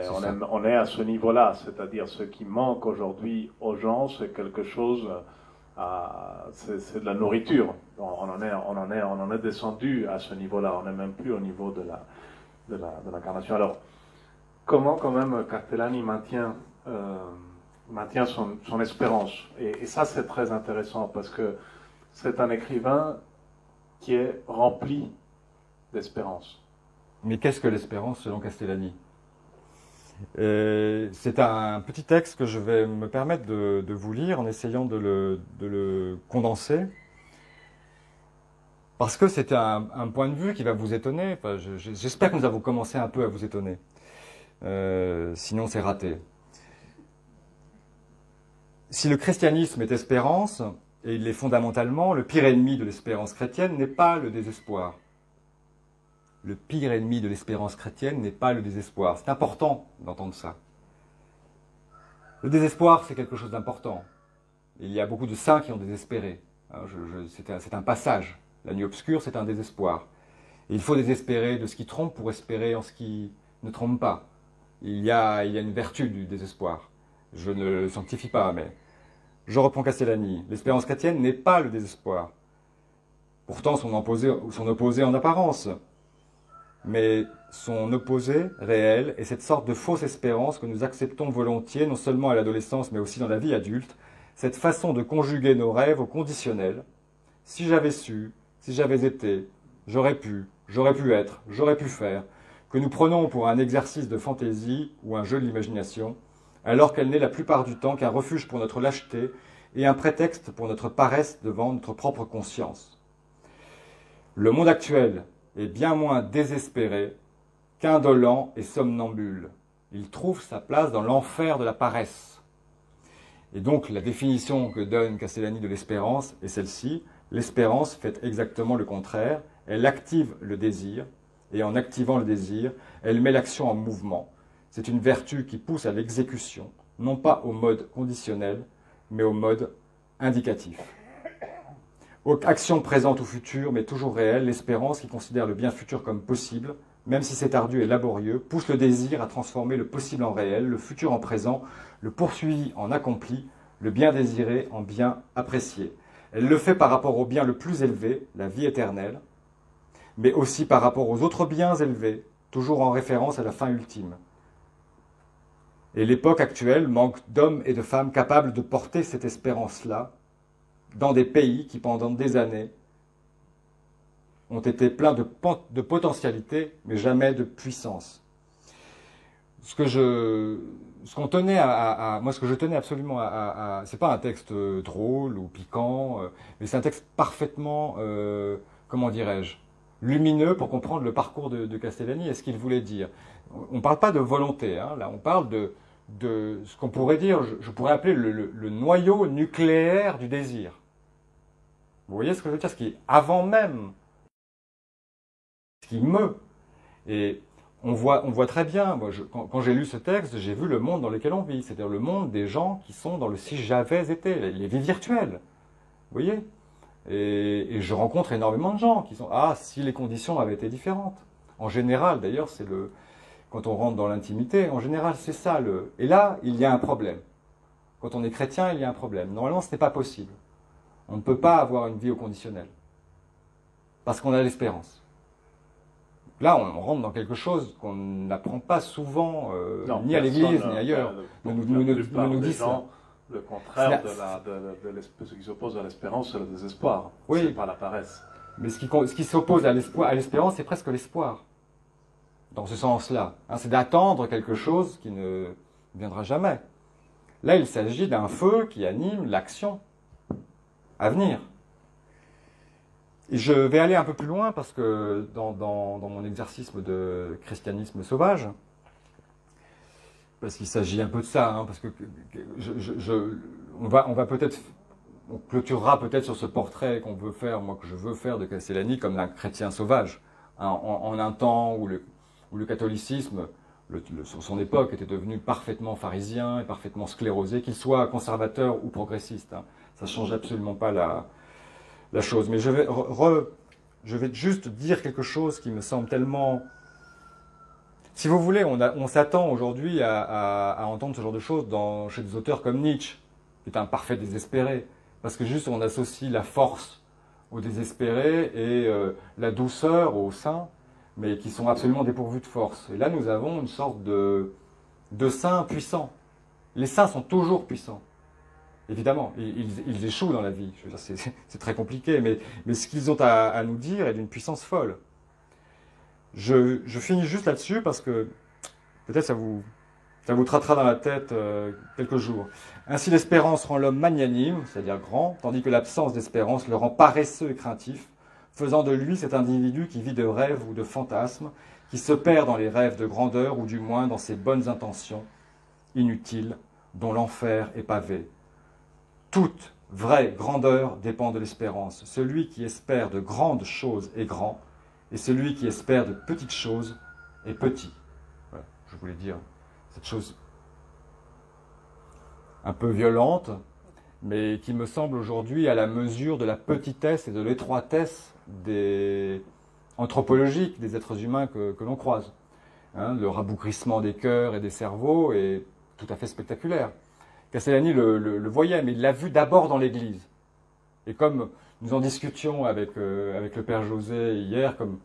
est à ce niveau-là, c'est-à-dire ce qui manque aujourd'hui aux gens, c'est quelque chose, c'est de la nourriture. On en est descendu à ce niveau-là, on n'est même plus au niveau de l'incarnation. Alors, comment quand même Castellani maintient son espérance. Et ça, c'est très intéressant parce que c'est un écrivain qui est rempli d'espérance. Mais qu'est-ce que l'espérance selon Castellani ? C'est un petit texte que je vais me permettre de vous lire en essayant de le condenser. Parce que c'est un point de vue qui va vous étonner. Enfin, j'espère que nous avons commencé un peu à vous étonner. Sinon, c'est raté. Si le christianisme est espérance, et il l'est fondamentalement, le pire ennemi de l'espérance chrétienne n'est pas le désespoir. Le pire ennemi de l'espérance chrétienne n'est pas le désespoir. C'est important d'entendre ça. Le désespoir, c'est quelque chose d'important. Il y a beaucoup de saints qui ont désespéré. C'est un passage. La nuit obscure, c'est un désespoir. Et il faut désespérer de ce qui trompe pour espérer en ce qui ne trompe pas. Il y a une vertu du désespoir. Je ne le sanctifie pas, mais je reprends Castellani. L'espérance chrétienne n'est pas le désespoir. Pourtant, son opposé en apparence. Mais son opposé réel est cette sorte de fausse espérance que nous acceptons volontiers, non seulement à l'adolescence, mais aussi dans la vie adulte, cette façon de conjuguer nos rêves au conditionnel. Si j'avais su, si j'avais été, j'aurais pu être, j'aurais pu faire, que nous prenons pour un exercice de fantaisie ou un jeu de l'imagination, alors qu'elle n'est la plupart du temps qu'un refuge pour notre lâcheté et un prétexte pour notre paresse devant notre propre conscience. Le monde actuel est bien moins désespéré qu'indolent et somnambule. Il trouve sa place dans l'enfer de la paresse. Et donc la définition que donne Castellani de l'espérance est celle-ci. L'espérance fait exactement le contraire. Elle active le désir, et en activant le désir, elle met l'action en mouvement. C'est une vertu qui pousse à l'exécution, non pas au mode conditionnel, mais au mode indicatif. Action présente ou future, mais toujours réelle, l'espérance qui considère le bien futur comme possible, même si c'est ardu et laborieux, pousse le désir à transformer le possible en réel, le futur en présent, le poursuivi en accompli, le bien désiré en bien apprécié. Elle le fait par rapport au bien le plus élevé, la vie éternelle, mais aussi par rapport aux autres biens élevés, toujours en référence à la fin ultime. Et l'époque actuelle manque d'hommes et de femmes capables de porter cette espérance-là dans des pays qui, pendant des années, ont été pleins de potentialités, mais jamais de puissance. Ce que je tenais absolument c'est pas un texte drôle ou piquant, mais c'est un texte parfaitement, comment dirais-je, lumineux pour comprendre le parcours de Castellani et ce qu'il voulait dire. On ne parle pas de volonté, hein, là, on parle de ce qu'on pourrait dire, je pourrais appeler le noyau nucléaire du désir. Vous voyez ce que je veux dire? Ce qui est avant même, ce qui meut. Et on voit très bien, moi, quand j'ai lu ce texte, j'ai vu le monde dans lequel on vit, c'est-à-dire le monde des gens qui sont dans le si j'avais été, les vies virtuelles. Vous voyez? Et je rencontre énormément de gens qui sont, ah, si les conditions avaient été différentes. En général, d'ailleurs, quand on rentre dans l'intimité, en général, c'est ça. Et là, il y a un problème. Quand on est chrétien, il y a un problème. Normalement, ce n'est pas possible. On ne peut pas avoir une vie au conditionnel. Parce qu'on a l'espérance. Là, on rentre dans quelque chose qu'on n'apprend pas souvent, ni à l'église, ni ailleurs. La plupart des gens, le contraire de ce qui s'oppose à l'espérance, c'est le désespoir. Oui. C'est pas la paresse. Mais ce qui s'oppose à l'espérance, c'est presque l'espoir. Dans ce sens-là. Hein, c'est d'attendre quelque chose qui ne viendra jamais. Là, il s'agit d'un feu qui anime l'action à venir. Et je vais aller un peu plus loin parce que dans mon exercice de christianisme sauvage, parce qu'il s'agit un peu de ça, hein, parce que on clôturera peut-être sur ce portrait qu'on veut faire, moi que je veux faire de Castellani comme d'un chrétien sauvage, hein, en un temps où le catholicisme, sur son époque, était devenu parfaitement pharisien et parfaitement sclérosé, qu'il soit conservateur ou progressiste. Hein. Ça ne change absolument pas la chose. Mais je vais juste dire quelque chose qui me semble tellement... Si vous voulez, on s'attend aujourd'hui à entendre ce genre de choses chez des auteurs comme Nietzsche, qui est un parfait désespéré, parce que juste on associe la force au désespéré et la douceur au saint, mais qui sont absolument dépourvus de force. Et là, nous avons une sorte de saint puissant. Les saints sont toujours puissants. Évidemment, ils échouent dans la vie. Je veux dire, c'est très compliqué, mais ce qu'ils ont à nous dire est d'une puissance folle. Je finis juste là-dessus parce que peut-être ça vous trottera dans la tête quelques jours. Ainsi, l'espérance rend l'homme magnanime, c'est-à-dire grand, tandis que l'absence d'espérance le rend paresseux et craintif, faisant de lui cet individu qui vit de rêves ou de fantasmes, qui se perd dans les rêves de grandeur ou du moins dans ses bonnes intentions inutiles, dont l'enfer est pavé. Toute vraie grandeur dépend de l'espérance. Celui qui espère de grandes choses est grand, et celui qui espère de petites choses est petit. Voilà, je voulais dire cette chose un peu violente, mais qui me semble aujourd'hui à la mesure de la petitesse et de l'étroitesse anthropologique des êtres humains que l'on croise. Hein, le rabougrissement des cœurs et des cerveaux est tout à fait spectaculaire. Castellani le voyait, mais il l'a vu d'abord dans l'Église. Et comme nous en discutions avec le Père José hier, comme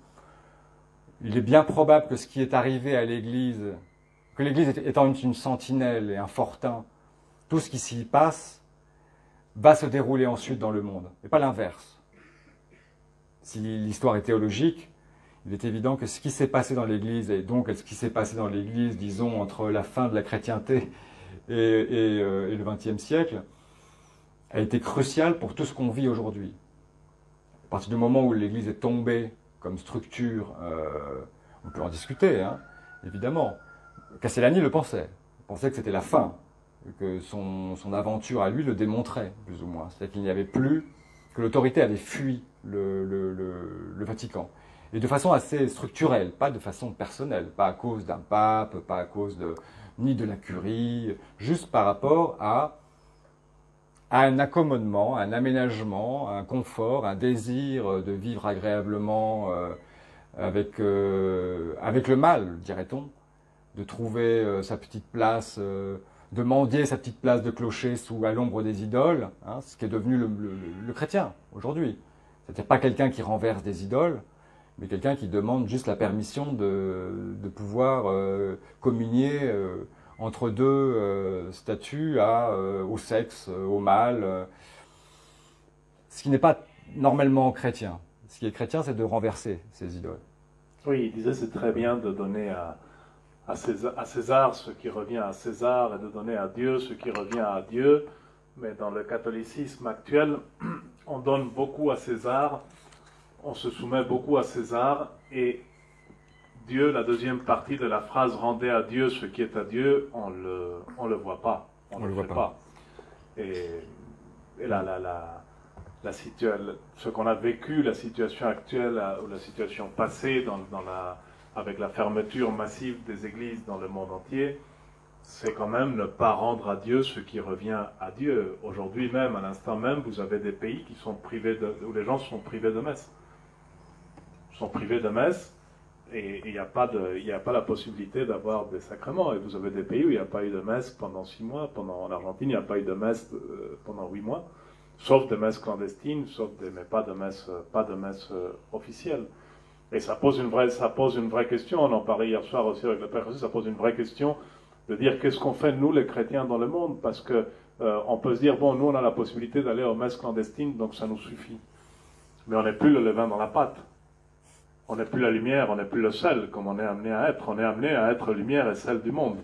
il est bien probable que ce qui est arrivé à l'Église, que l'Église étant une sentinelle et un fortin, tout ce qui s'y passe va se dérouler ensuite dans le monde, et pas l'inverse. Si l'histoire est théologique, il est évident que ce qui s'est passé dans l'Église, et donc ce qui s'est passé dans l'Église, disons, entre la fin de la chrétienté et le XXe siècle, a été crucial pour tout ce qu'on vit aujourd'hui. À partir du moment où l'Église est tombée comme structure, on peut en discuter, hein, évidemment. Castellani le pensait. Il pensait que c'était la fin, que son aventure à lui le démontrait, plus ou moins. C'est-à-dire qu'il n'y avait plus, que l'autorité avait fui le Vatican. Et de façon assez structurelle, pas de façon personnelle, pas à cause d'un pape, pas à cause ni de la curie, juste par rapport à un accommodement, un aménagement, un confort, un désir de vivre agréablement avec le mal, dirait-on, de trouver sa petite place, de mendier sa petite place de clocher à l'ombre des idoles, hein, ce qui est devenu le chrétien aujourd'hui. C'est-à-dire pas quelqu'un qui renverse des idoles, mais quelqu'un qui demande juste la permission de pouvoir communier entre deux statuts au sexe, au mâle, ce qui n'est pas normalement chrétien. Ce qui est chrétien, c'est de renverser ces idoles. Oui, il disait c'est très bien de donner à César ce qui revient à César et de donner à Dieu ce qui revient à Dieu. Mais dans le catholicisme actuel, on donne beaucoup à César, on se soumet beaucoup à César et Dieu, la deuxième partie de la phrase « rendez à Dieu ce qui est à Dieu », on le voit pas. On le voit pas. Et ce qu'on a vécu, la situation actuelle ou la situation passée avec la fermeture massive des églises dans le monde entier, c'est quand même ne pas rendre à Dieu ce qui revient à Dieu. Aujourd'hui même, à l'instant même, vous avez des pays qui sont où les gens sont privés de messe. Ils sont privés de messe et il n'y a pas la possibilité d'avoir des sacrements. Et vous avez des pays où il n'y a pas eu de messe pendant 6 mois. En Argentine, il n'y a pas eu de messe pendant 8 mois. Sauf des messes clandestines, mais pas de messe officielle. Et ça pose une vraie question, on en parlait hier soir aussi avec le Père Jésus, ça pose une vraie question de dire qu'est-ce qu'on fait nous les chrétiens dans le monde, parce que on peut se dire, bon, nous on a la possibilité d'aller aux messes clandestines, donc ça nous suffit. Mais on n'est plus le levain dans la pâte. On n'est plus la lumière, on n'est plus le sel, comme on est amené à être. On est amené à être lumière et sel du monde,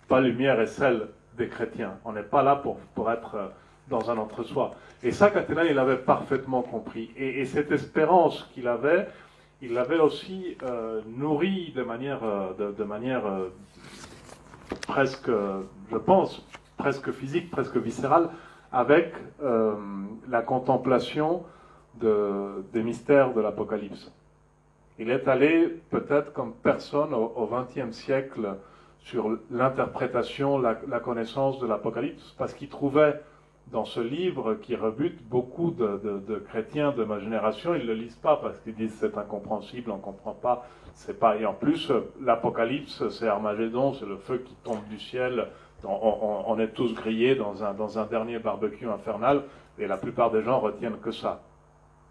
pas lumière et sel des chrétiens. On n'est pas là pour être dans un entre-soi. Et ça, Castellane, il avait parfaitement compris. Et cette espérance qu'il avait, il l'avait aussi nourrie de manière presque, je pense, presque physique, presque viscérale, avec la contemplation des mystères de l'Apocalypse. Il est allé, peut-être comme personne au XXe siècle, sur l'interprétation, la connaissance de l'Apocalypse, parce qu'il trouvait dans ce livre qui rebute beaucoup de chrétiens de ma génération, ils ne le lisent pas parce qu'ils disent c'est incompréhensible, on ne comprend pas, c'est pas. Et en plus, l'Apocalypse, c'est Armageddon, c'est le feu qui tombe du ciel, on est tous grillés dans un dernier barbecue infernal, et la plupart des gens retiennent que ça.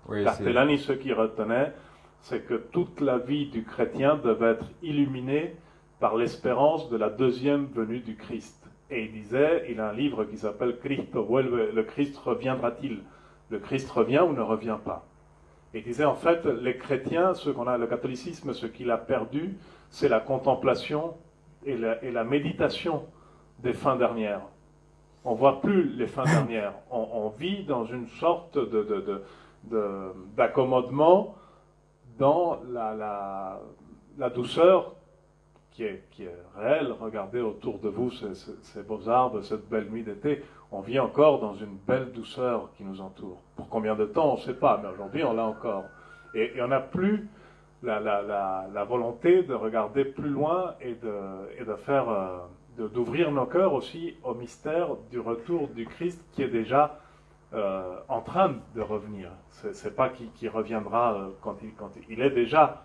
Oui, Castellani, ce qu'il retenait, c'est que toute la vie du chrétien devait être illuminée par l'espérance de la deuxième venue du Christ. Et il disait, il a un livre qui s'appelle Cristo vuelve, le Christ reviendra-t-il? Le Christ revient ou ne revient pas? Et il disait, en fait, les chrétiens, le catholicisme, ce qu'il a perdu, c'est la contemplation et la méditation des fins dernières. On ne voit plus les fins dernières. On vit dans une sorte d'accommodement dans la douceur qui est réel. Regardez autour de vous ces beaux arbres, cette belle nuit d'été. On vit encore dans une belle douceur qui nous entoure. Pour combien de temps, on ne sait pas, mais aujourd'hui, on l'a encore. Et on n'a plus la volonté de regarder plus loin et d'ouvrir nos cœurs aussi au mystère du retour du Christ qui est déjà en train de revenir. C'est pas qui reviendra quand il est déjà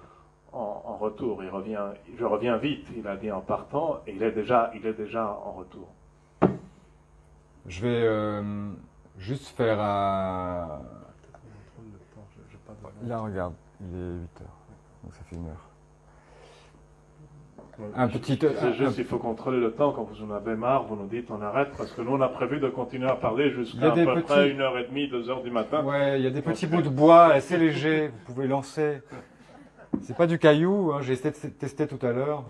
en retour. Je reviens vite, il a dit en partant, et il est déjà en retour. Je vais juste faire un... Là, regarde, il est 8h, donc ça fait 1 heure. Il faut contrôler le temps. Quand vous en avez marre, vous nous dites on arrête, parce que nous on a prévu de continuer à parler jusqu'à à peu près 1h30, 2h du matin. Ouais, il y a des petits bouts de bois assez légers, vous pouvez lancer. C'est pas du caillou, hein, j'ai testé tout à l'heure.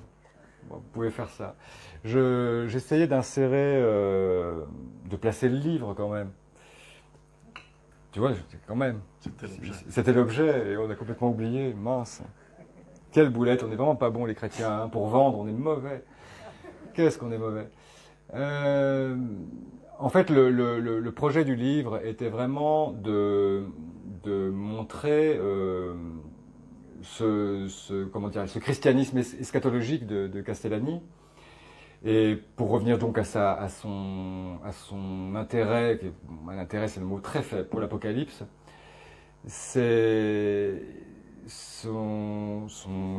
Bon, vous pouvez faire ça. J'essayais d'insérer, de placer le livre quand même. Tu vois, quand même. C'était l'objet et on a complètement oublié, mince. Quelle boulette, on n'est vraiment pas bons les chrétiens, hein. Pour vendre, on est mauvais. Qu'est-ce qu'on est mauvais. En fait, le projet du livre était vraiment de montrer ce christianisme eschatologique de Castellani. Et pour revenir donc à son intérêt, l'intérêt c'est le mot très faible pour l'Apocalypse, c'est son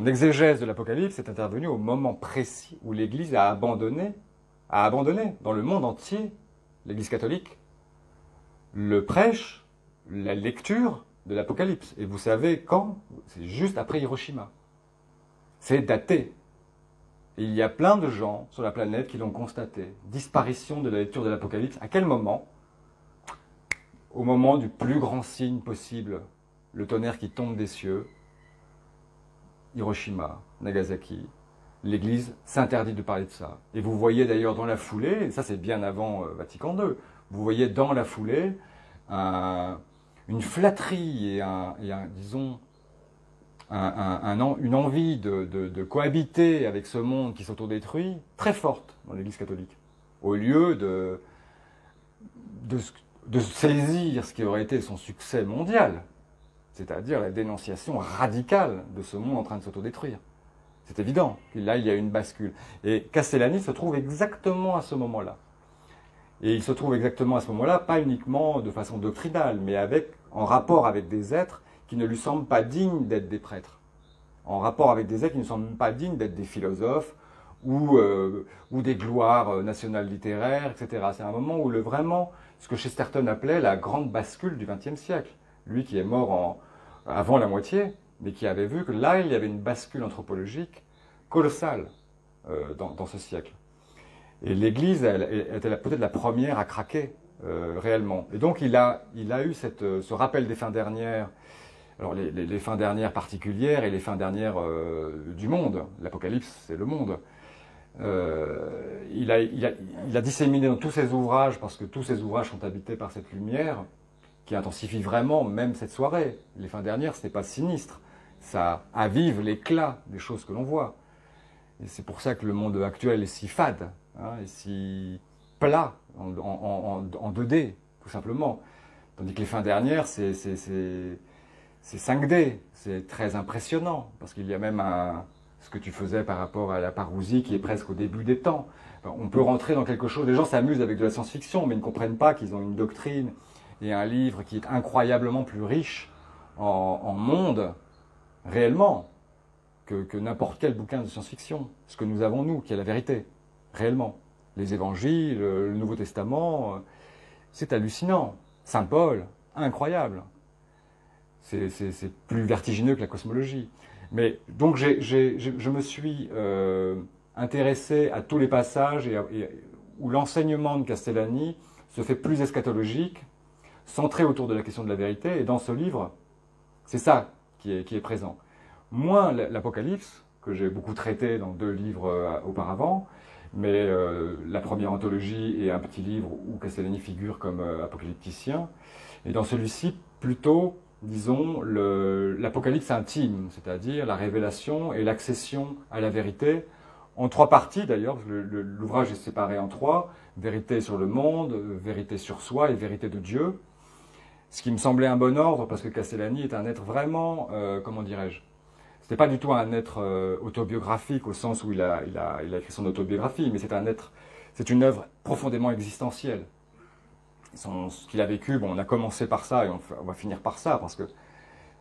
exégèse de l'Apocalypse est intervenue au moment précis où l'Église a abandonné dans le monde entier, l'Église catholique, le prêche, la lecture de l'Apocalypse. Et vous savez quand? C'est juste après Hiroshima. C'est daté. Et il y a plein de gens sur la planète qui l'ont constaté. Disparition de la lecture de l'Apocalypse. À quel moment? Au moment du plus grand signe possible, le tonnerre qui tombe des cieux, Hiroshima, Nagasaki, l'Église s'interdit de parler de ça. Et vous voyez d'ailleurs dans la foulée, et ça c'est bien avant Vatican II, vous voyez dans la foulée une flatterie et disons, une envie de cohabiter avec ce monde qui s'autodétruit très forte dans l'Église catholique. Au lieu de saisir ce qui aurait été son succès mondial, c'est-à-dire la dénonciation radicale de ce monde en train de s'autodétruire. C'est évident que là, il y a une bascule. Et Castellani se trouve exactement à ce moment-là. Et il se trouve exactement à ce moment-là, pas uniquement de façon doctrinale, mais en rapport avec des êtres qui ne lui semblent pas dignes d'être des prêtres. En rapport avec des êtres qui ne semblent pas dignes d'être des philosophes ou des gloires nationales littéraires, etc. C'est un moment où vraiment, ce que Chesterton appelait la grande bascule du XXe siècle. Lui qui est mort avant la moitié, mais qui avait vu que là, il y avait une bascule anthropologique colossale dans ce siècle. Et l'Église, elle était peut-être la première à craquer réellement. Et donc, il a eu ce rappel des fins dernières, alors les fins dernières particulières et les fins dernières du monde. L'Apocalypse, c'est le monde. Il a disséminé dans tous ses ouvrages, parce que tous ses ouvrages sont habités par cette lumière, qui intensifie vraiment même cette soirée. Les fins dernières, ce n'est pas sinistre. Ça avive l'éclat des choses que l'on voit. Et c'est pour ça que le monde actuel est si fade, et si plat, en 2D, tout simplement. Tandis que les fins dernières, c'est 5D, c'est très impressionnant, parce qu'il y a même ce que tu faisais par rapport à la parousie qui est presque au début des temps. Enfin, on peut rentrer dans quelque chose, les gens s'amusent avec de la science-fiction, mais ils ne comprennent pas qu'ils ont une doctrine et un livre qui est incroyablement plus riche en monde, réellement, que n'importe quel bouquin de science-fiction. Ce que nous avons, nous, qui est la vérité, réellement. Les évangiles, le Nouveau Testament, c'est hallucinant. Saint Paul, incroyable. C'est plus vertigineux que la cosmologie. Mais donc je me suis intéressé à tous les passages où l'enseignement de Castellani se fait plus eschatologique, centré autour de la question de la vérité. Et dans ce livre, c'est ça qui est présent. Moins l'Apocalypse, que j'ai beaucoup traité dans 2 livres auparavant, mais la première anthologie et un petit livre où Castellani figure comme apocalypticien. Et dans celui-ci, plutôt, disons, l'Apocalypse intime, c'est-à-dire la révélation et l'accession à la vérité, en 3 parties d'ailleurs, l'ouvrage est séparé en 3, vérité sur le monde, vérité sur soi et vérité de Dieu. Ce qui me semblait un bon ordre, parce que Castellani est un être vraiment, comment dirais-je, c'était pas du tout un être autobiographique au sens où il a écrit son autobiographie, mais c'est une œuvre profondément existentielle. Ce qu'il a vécu, bon, on a commencé par ça et on va finir par ça, parce que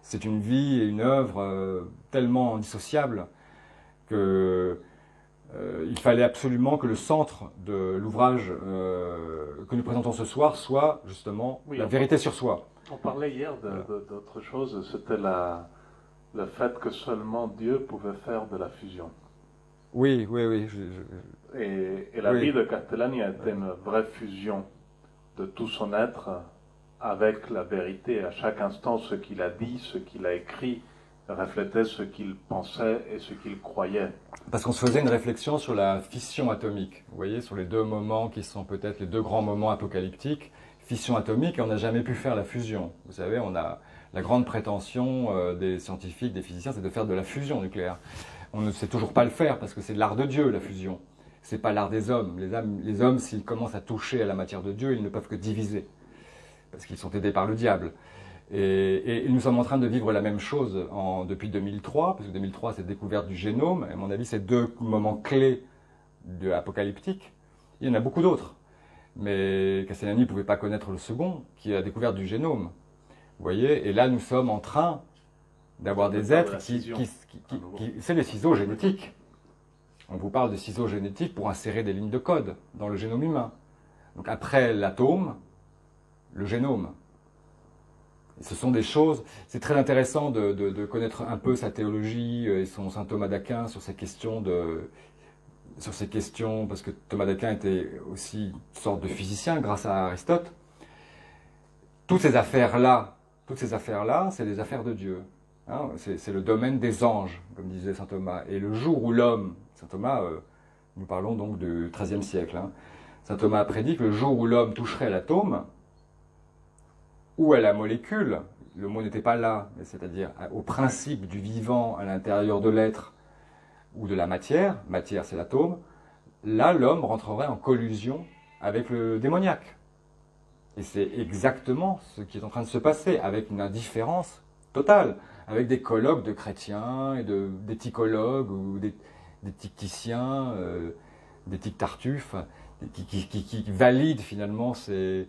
c'est une vie et une œuvre tellement indissociables que il fallait absolument que le centre de l'ouvrage que nous présentons ce soir soit justement la vérité sur soi. On parlait hier d'autre chose, c'était le fait que seulement Dieu pouvait faire de la fusion. Oui. Et la vie de Castellani a été une vraie fusion de tout son être avec la vérité. À chaque instant, ce qu'il a dit, ce qu'il a écrit, reflétait ce qu'il pensait et ce qu'il croyait. Parce qu'on se faisait une réflexion sur la fission atomique, vous voyez, sur les 2 moments qui sont peut-être les 2 grands moments apocalyptiques. Fission atomique, et on n'a jamais pu faire la fusion. Vous savez, on a la grande prétention des scientifiques, des physiciens, c'est de faire de la fusion nucléaire. On ne sait toujours pas le faire, parce que c'est l'art de Dieu, la fusion. C'est pas l'art des hommes. Les hommes, s'ils commencent à toucher à la matière de Dieu, ils ne peuvent que diviser, parce qu'ils sont aidés par le diable. Et nous sommes en train de vivre la même chose depuis 2003, parce que 2003, c'est la découverte du génome. À mon avis, c'est 2 moments clés de apocalyptique. Il y en a beaucoup d'autres. Mais Castellani ne pouvait pas connaître le second, qui est la découverte du génome. Vous voyez, et là, nous sommes en train d'avoir des êtres qui c'est les ciseaux génétiques. On vous parle de ciseaux génétiques pour insérer des lignes de code dans le génome humain. Donc après l'atome, le génome. Ce sont des choses, c'est très intéressant de connaître un peu sa théologie et son saint Thomas d'Aquin sur ces questions parce que Thomas d'Aquin était aussi une sorte de physicien grâce à Aristote. Toutes ces affaires-là, c'est des affaires de Dieu. Hein, c'est le domaine des anges, comme disait saint Thomas. Et le jour où l'homme, saint Thomas, nous parlons donc du XIIIe siècle, hein, saint Thomas a prédit que le jour où l'homme toucherait l'atome, ou à la molécule, le mot n'était pas là, c'est-à-dire au principe du vivant à l'intérieur de l'être ou de la matière c'est l'atome, là l'homme rentrerait en collusion avec le démoniaque. Et c'est exactement ce qui est en train de se passer, avec une indifférence totale, avec des colloques de chrétiens et d'éthicologues ou d'éthicticiens, d'éthiques tartuffes, qui valident finalement ces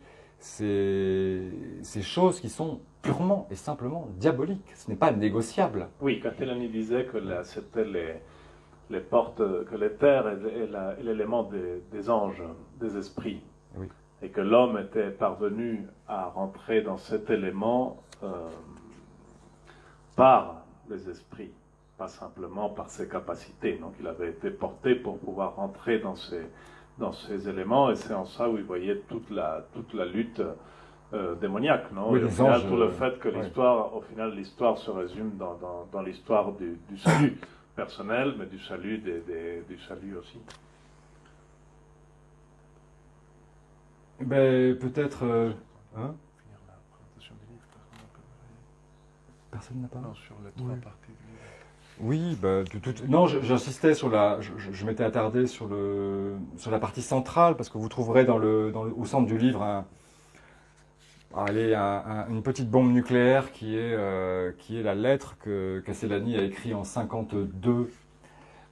choses qui sont purement et simplement diaboliques. Ce n'est pas négociable. Oui, Castellani disait que c'était les portes, que l'éther est l'élément des anges, des esprits. Oui. Et que l'homme était parvenu à rentrer dans cet élément par les esprits, pas simplement par ses capacités. Donc il avait été porté pour pouvoir rentrer dans ces éléments, et c'est en ça où il voyait toute la lutte démoniaque, non? Oui, et au final, tout le fait que l'histoire, au final, l'histoire se résume dans l'histoire du salut personnel, mais du salut du salut aussi. Ben, peut-être... hein? Finir la présentation du livre, Personne n'a pas? Non, sur les trois parties du livre. Oui, bah, non, j'insistais sur je m'étais attardé sur la partie centrale, parce que vous trouverez au centre du livre une petite bombe nucléaire qui est la lettre que Castellani a écrite en 1952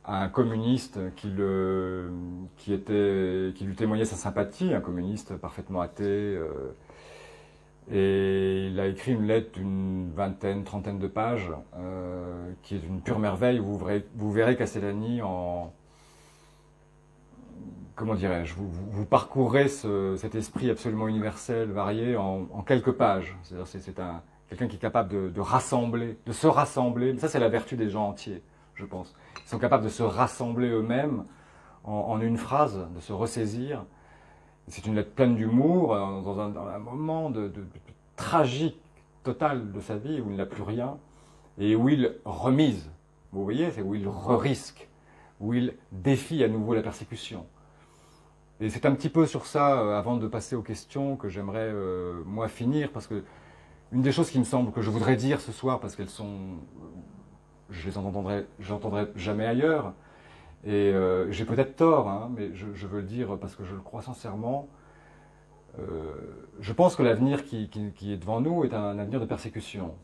à un communiste qui lui témoignait sa sympathie, un communiste parfaitement athée. Et il a écrit une lettre d'une vingtaine, trentaine de pages, qui est une pure merveille. Vous verrez Castellani comment dirais-je, vous parcourez cet esprit absolument universel, varié, en quelques pages. C'est-à-dire c'est quelqu'un qui est capable de rassembler, de se rassembler. Mais ça, c'est la vertu des gens entiers, je pense. Ils sont capables de se rassembler eux-mêmes en une phrase, de se ressaisir. C'est une lettre pleine d'humour, dans un moment de tragique total de sa vie, où il n'a plus rien, et où il remise. Vous voyez, c'est où il risque, où il défie à nouveau la persécution. Et c'est un petit peu sur ça, avant de passer aux questions, que j'aimerais, moi, finir, parce que une des choses qui me semble que je voudrais dire ce soir, parce qu'elles sont... je les entendrai jamais ailleurs, et j'ai peut-être tort, hein, mais je veux le dire parce que je le crois sincèrement. Je pense que l'avenir qui est devant nous est un avenir de persécution.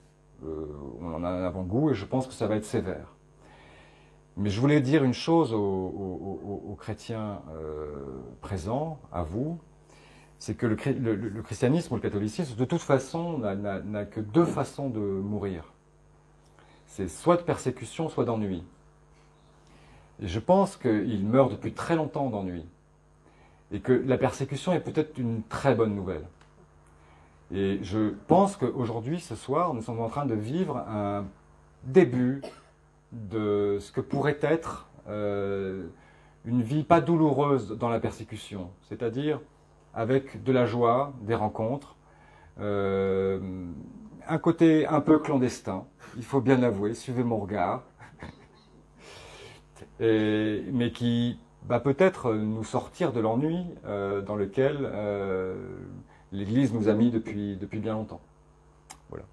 On en a un avant-goût et je pense que ça va être sévère. Mais je voulais dire une chose aux chrétiens présents, à vous, c'est que le christianisme ou le catholicisme, de toute façon, n'a que deux façons de mourir. C'est soit de persécution, soit d'ennui. Et je pense qu'il meurt depuis très longtemps d'ennui. Et que la persécution est peut-être une très bonne nouvelle. Et je pense qu'aujourd'hui, ce soir, nous sommes en train de vivre un début de ce que pourrait être une vie pas douloureuse dans la persécution. C'est-à-dire avec de la joie, des rencontres, un côté un peu clandestin, il faut bien l'avouer, suivez mon regard, mais qui va peut-être nous sortir de l'ennui dans lequel l'Église nous a mis depuis bien longtemps. Voilà.